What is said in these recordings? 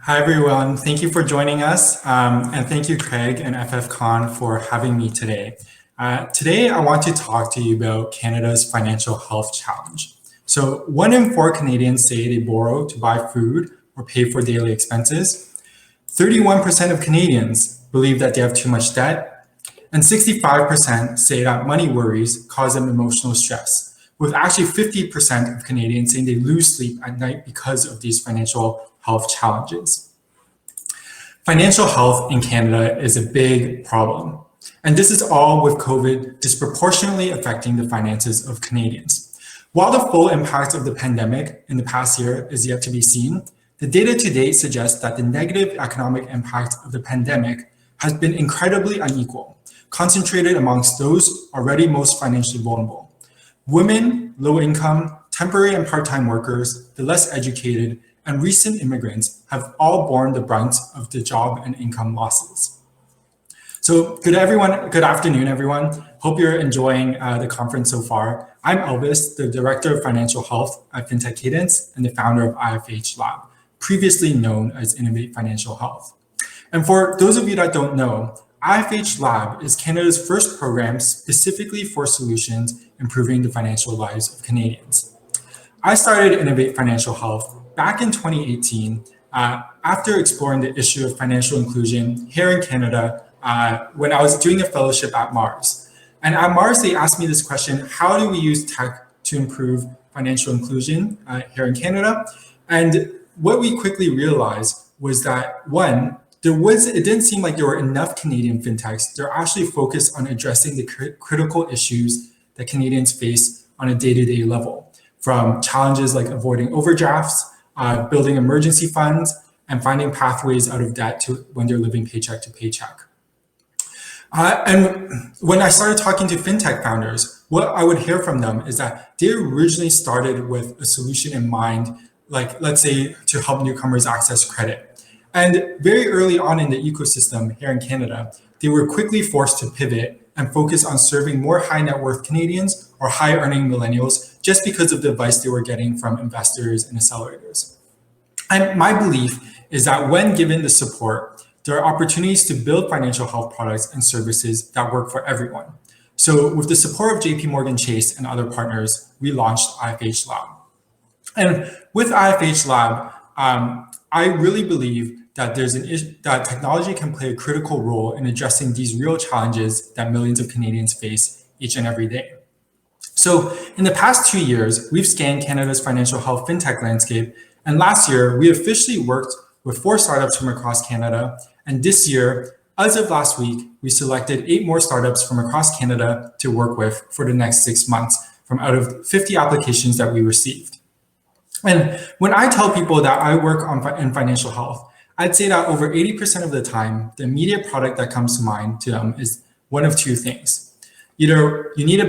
Hi, everyone. Thank you for joining us. And thank you, Craig and FFCon, for having me today. Today, I want to talk to you about Canada's financial health challenge. So 1 in 4 Canadians say they borrow to buy food or pay for daily expenses. 31% of Canadians believe that they have too much debt. And 65% say that money worries cause them emotional stress, with actually 50% of Canadians saying they lose sleep at night because of these financial health challenges. Financial health in Canada is a big problem, and this is all with COVID disproportionately affecting the finances of Canadians. While the full impact of the pandemic in the past year is yet to be seen, the data to date suggests that the negative economic impact of the pandemic has been incredibly unequal, concentrated amongst those already most financially vulnerable. Women, low income, temporary and part-time workers, the less educated, and recent immigrants have all borne the brunt of the job and income losses. So good afternoon, everyone. Hope you're enjoying the conference so far. I'm Elvis, the Director of Financial Health at Fintech Cadence and the founder of IFH Lab, previously known as Innovate Financial Health. And for those of you that don't know, IFH Lab is Canada's first program specifically for solutions improving the financial lives of Canadians. I started Innovate Financial Health back in 2018 after exploring the issue of financial inclusion here in Canada when I was doing a fellowship at Mars. And at Mars, they asked me this question: how do we use tech to improve financial inclusion here in Canada? And what we quickly realized was that, one, it didn't seem like there were enough Canadian fintechs. They're actually focused on addressing the critical issues that Canadians face on a day-to-day level, from challenges like avoiding overdrafts, building emergency funds, and finding pathways out of debt when they're living paycheck to paycheck. And when I started talking to fintech founders, what I would hear from them is that they originally started with a solution in mind, like let's say to help newcomers access credit. And very early on in the ecosystem here in Canada, they were quickly forced to pivot and focus on serving more high net worth Canadians or high earning millennials just because of the advice they were getting from investors and accelerators. And my belief is that when given the support, there are opportunities to build financial health products and services that work for everyone. So with the support of JP Chase and other partners, we launched IFH Lab. And with IFH Lab, I really believe that that technology can play a critical role in addressing these real challenges that millions of Canadians face each and every day. So in the past 2 years, we've scanned Canada's financial health fintech landscape. And last year, we officially worked with 4 startups from across Canada. And this year, as of last week, we selected 8 more startups from across Canada to work with for the next 6 months from out of 50 applications that we received. And when I tell people that I work in financial health, I'd say that over 80% of the time, the immediate product that comes to mind to them is one of 2 things. Either you need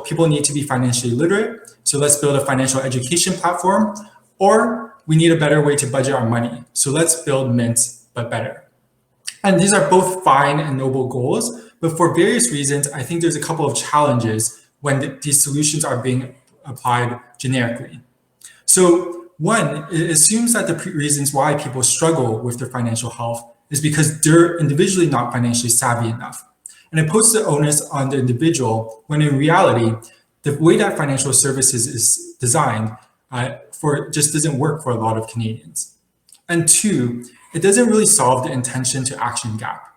people need to be financially literate, so let's build a financial education platform, or we need a better way to budget our money, so let's build Mint, but better. And these are both fine and noble goals, but for various reasons, I think there's a couple of challenges when these solutions are being applied generically. So one, it assumes that the reasons why people struggle with their financial health is because they're individually not financially savvy enough. And it puts the onus on the individual when in reality, the way that financial services is designed just doesn't work for a lot of Canadians. And 2, it doesn't really solve the intention to action gap.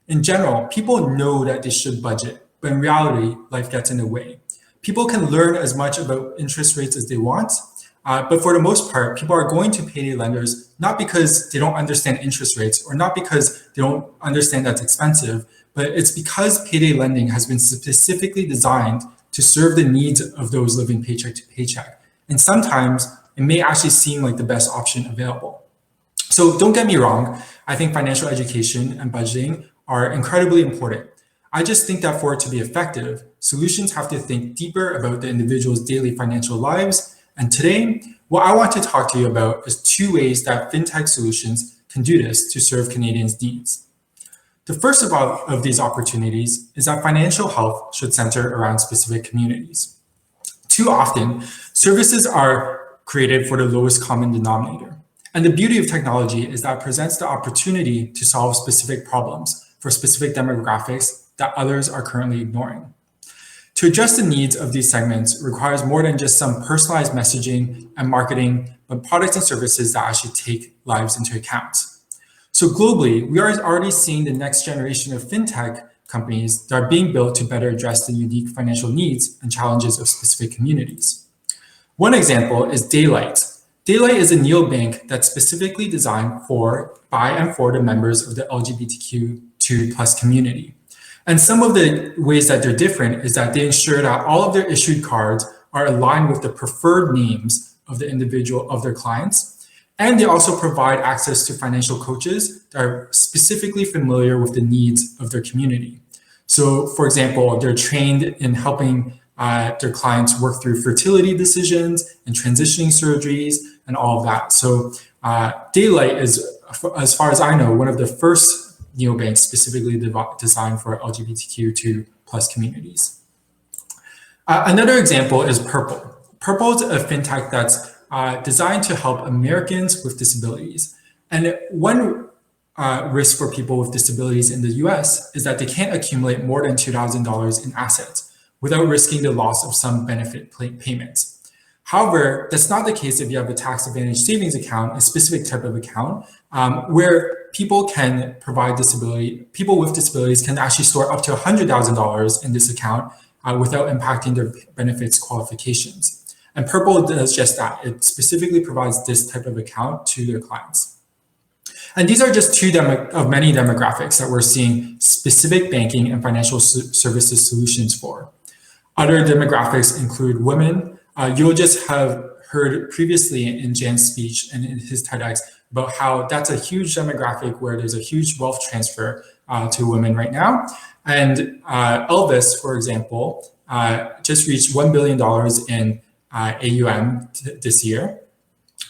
In general, people know that they should budget, but in reality, life gets in the way. People can learn as much about interest rates as they want, but for the most part, people are going to payday lenders not because they don't understand interest rates or not because they don't understand that's expensive, but it's because payday lending has been specifically designed to serve the needs of those living paycheck to paycheck. And sometimes it may actually seem like the best option available. So don't get me wrong, I think financial education and budgeting are incredibly important. I just think that for it to be effective, solutions have to think deeper about the individual's daily financial lives. And today, what I want to talk to you about is 2 ways that fintech solutions can do this to serve Canadians' needs. The first of these opportunities is that financial health should center around specific communities. Too often, services are created for the lowest common denominator. And the beauty of technology is that it presents the opportunity to solve specific problems for specific demographics that others are currently ignoring. To address the needs of these segments requires more than just some personalized messaging and marketing, but products and services that actually take lives into account. So globally, we are already seeing the next generation of fintech companies that are being built to better address the unique financial needs and challenges of specific communities. One example is Daylight. Daylight is a neobank that's specifically designed by and for the members of the LGBTQ2+ community. And some of the ways that they're different is that they ensure that all of their issued cards are aligned with the preferred names of their clients. And they also provide access to financial coaches that are specifically familiar with the needs of their community. So for example, they're trained in helping their clients work through fertility decisions and transitioning surgeries and all of that. So Daylight is, as far as I know, one of the first neobanks specifically designed for LGBTQ2+ communities. Another example is Purple. Purple is a fintech that's designed to help Americans with disabilities. And one risk for people with disabilities in the US is that they can't accumulate more than $2,000 in assets without risking the loss of some benefit payments. However, that's not the case if you have a tax advantage savings account, a specific type of account, where people with disabilities can actually store up to $100,000 in this account without impacting their benefits qualifications. And Purple does just that. It specifically provides this type of account to their clients. And these are just two of many demographics that we're seeing specific banking and financial services solutions for. Other demographics include women. You'll just have heard previously in Jan's speech and in his TEDx about how that's a huge demographic where there's a huge wealth transfer to women right now. And Elvis, for example, just reached $1 billion in AUM this year.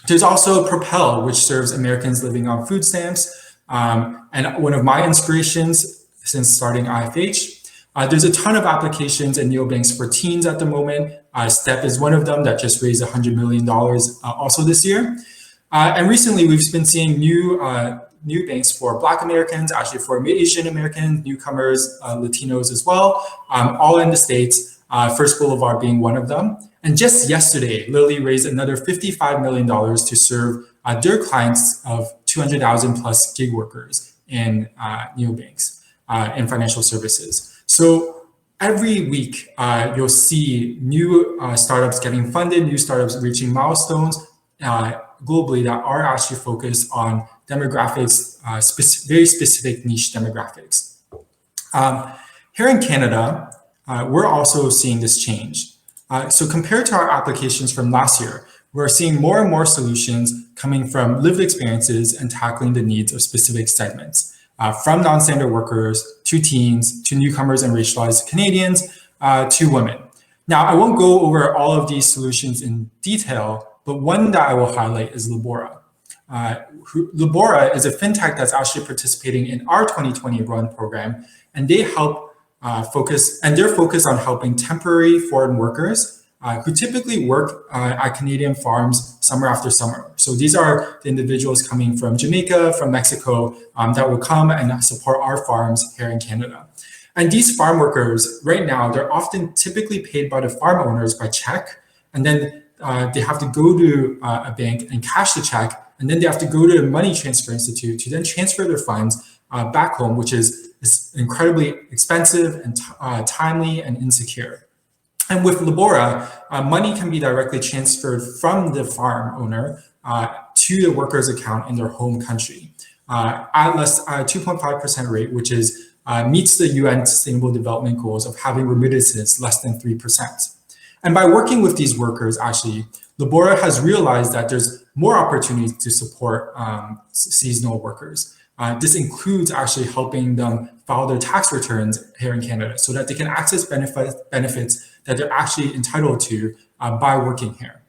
There's also Propel, which serves Americans living on food stamps. And one of my inspirations since starting IFH. There's a ton of applications and neobanks for teens at the moment. Step is one of them that just raised $100 million also this year. And recently, we've been seeing new banks for Black Americans, actually for Asian Americans, newcomers, Latinos as well, all in the States, First Boulevard being one of them. And just yesterday, Lilly raised another $55 million to serve their clients of 200,000 plus gig workers in neobanks in financial services. So every week, you'll see new startups getting funded, new startups reaching milestones globally that are actually focused on demographics, very specific niche demographics. Here in Canada, we're also seeing this change. So compared to our applications from last year, we're seeing more and more solutions coming from lived experiences and tackling the needs of specific segments. From non-standard workers to teens, to newcomers and racialized Canadians, to women. Now, I won't go over all of these solutions in detail, but one that I will highlight is Labora. Labora is a fintech that's actually participating in our 2020 Run program, and they help they're focused on helping temporary foreign workers who typically work at Canadian farms summer after summer. So these are the individuals coming from Jamaica, from Mexico, that will come and support our farms here in Canada. And these farm workers, right now, they're often typically paid by the farm owners by check, and then they have to go to a bank and cash the check, and then they have to go to a money transfer institute to then transfer their funds back home, which is incredibly expensive and timely and insecure. And with Labora, money can be directly transferred from the farm owner to the worker's account in their home country at 2.5% rate, which is meets the UN Sustainable Development Goals of having remittances less than 3%. And by working with these workers, actually, Labora has realized that there's more opportunities to support seasonal workers. This includes actually helping them file their tax returns here in Canada so that they can access benefits that they're actually entitled to by working here.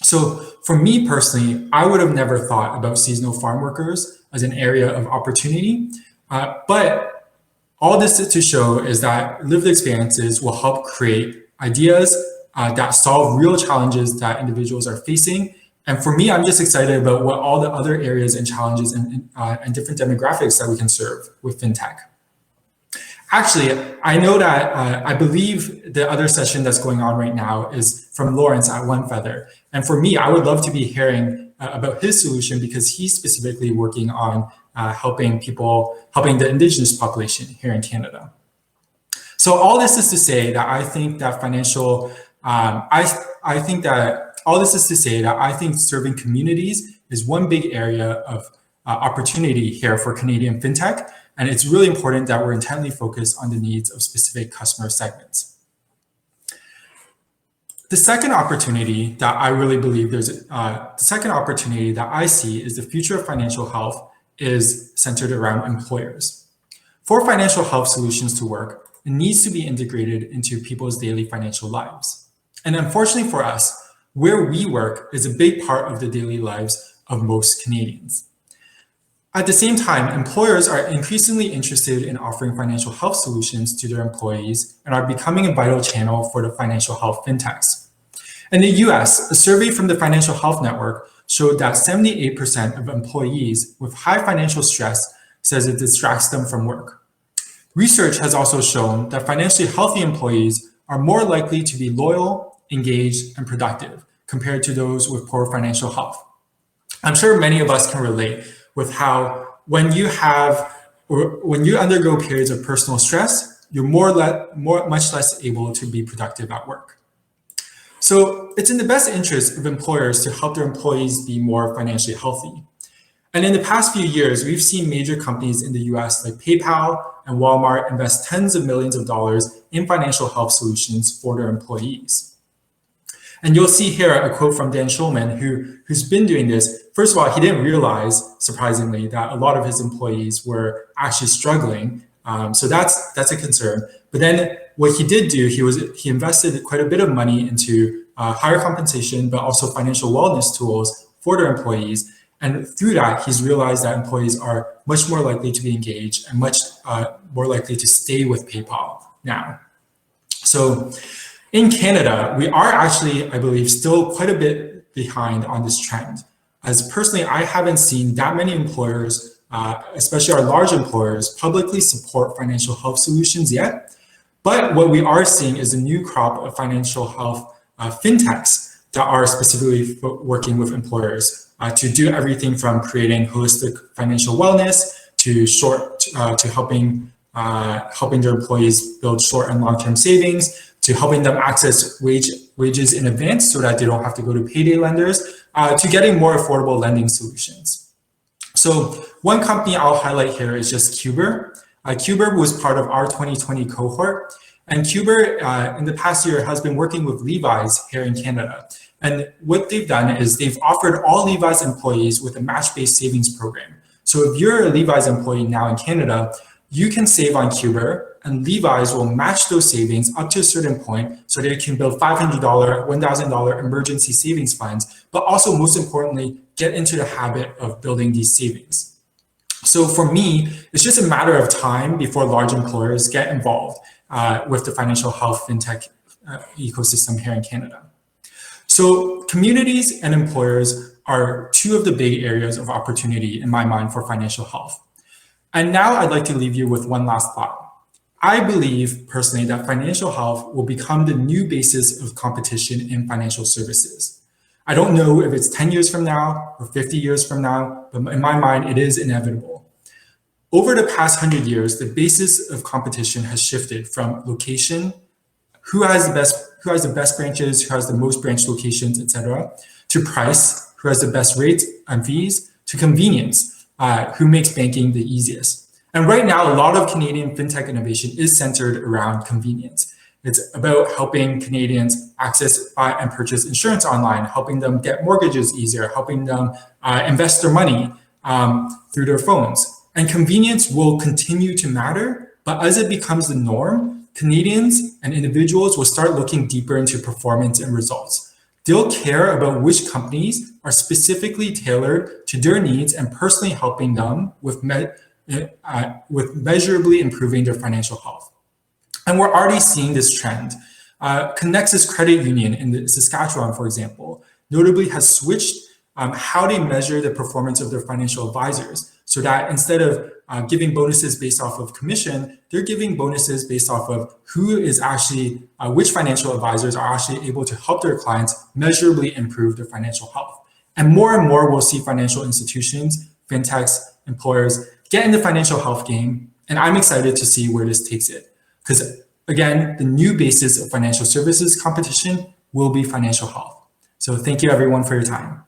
So for me personally, I would have never thought about seasonal farm workers as an area of opportunity. But all this to show is that lived experiences will help create ideas that solve real challenges that individuals are facing And for me, I'm just excited about what all the other areas and challenges and different demographics that we can serve with FinTech. Actually, I know that I believe the other session that's going on right now is from Lawrence at One Feather. And for me, I would love to be hearing about his solution because he's specifically working on helping the indigenous population here in Canada. So all this is to say that I think that I think serving communities is one big area of opportunity here for Canadian FinTech. And it's really important that we're intently focused on the needs of specific customer segments. The second opportunity that I really believe the second opportunity that I see is the future of financial health is centered around employers. For financial health solutions to work, it needs to be integrated into people's daily financial lives. And unfortunately for us, where we work is a big part of the daily lives of most Canadians. At the same time, employers are increasingly interested in offering financial health solutions to their employees and are becoming a vital channel for the financial health fintechs. In the US, a survey from the Financial Health Network showed that 78% of employees with high financial stress says it distracts them from work. Research has also shown that financially healthy employees are more likely to be loyal, engaged, and productive compared to those with poor financial health. I'm sure many of us can relate with how when you undergo periods of personal stress, you're much less able to be productive at work. So it's in the best interest of employers to help their employees be more financially healthy. And in the past few years, we've seen major companies in the US like PayPal and Walmart invest tens of millions of dollars in financial health solutions for their employees. And you'll see here a quote from Dan Schulman, who's been doing this. First of all, he didn't realize, surprisingly, that a lot of his employees were actually struggling. So that's a concern. But then what he did do, he invested quite a bit of money into higher compensation, but also financial wellness tools for their employees. And through that, he's realized that employees are much more likely to be engaged and much more likely to stay with PayPal now. So in Canada, we are actually, I believe, still quite a bit behind on this trend. As personally, I haven't seen that many employers, especially our large employers, publicly support financial health solutions yet. But what we are seeing is a new crop of financial health fintechs that are specifically working with employers to do everything from creating holistic financial wellness to helping their employees build short and long-term savings, to helping them access wages in advance so that they don't have to go to payday lenders, to getting more affordable lending solutions. So one company I'll highlight here is just Cuber. Cuber was part of our 2020 cohort, and Cuber in the past year has been working with Levi's here in Canada. And what they've done is they've offered all Levi's employees with a match-based savings program. So if you're a Levi's employee now in Canada, you can save on Cuber, and Levi's will match those savings up to a certain point so they can build $500, $1,000 emergency savings funds, but also most importantly, get into the habit of building these savings. So for me, it's just a matter of time before large employers get involved with the financial health fintech ecosystem here in Canada. So communities and employers are two of the big areas of opportunity in my mind for financial health. And now I'd like to leave you with one last thought. I believe personally that financial health will become the new basis of competition in financial services. I don't know if it's 10 years from now or 50 years from now, but in my mind, it is inevitable. Over the past 100 years, the basis of competition has shifted from location, who has the best branches, who has the most branch locations, etc., to price, who has the best rates and fees, to convenience, who makes banking the easiest. And right now, a lot of Canadian fintech innovation is centered around convenience. It's about helping Canadians access, buy, and purchase insurance online, helping them get mortgages easier, helping them invest their money through their phones. And convenience will continue to matter, but as it becomes the norm, Canadians and individuals will start looking deeper into performance and results. They'll care about which companies are specifically tailored to their needs and personally helping them with measurably improving their financial health. And we're already seeing this trend. Connexus Credit Union in Saskatchewan, for example, notably has switched how they measure the performance of their financial advisors, so that instead of giving bonuses based off of commission, they're giving bonuses based off of who is actually, which financial advisors are actually able to help their clients measurably improve their financial health. And more we'll see financial institutions, fintechs, employers get in the financial health game. And I'm excited to see where this takes it. Because again, the new basis of financial services competition will be financial health. So thank you everyone for your time.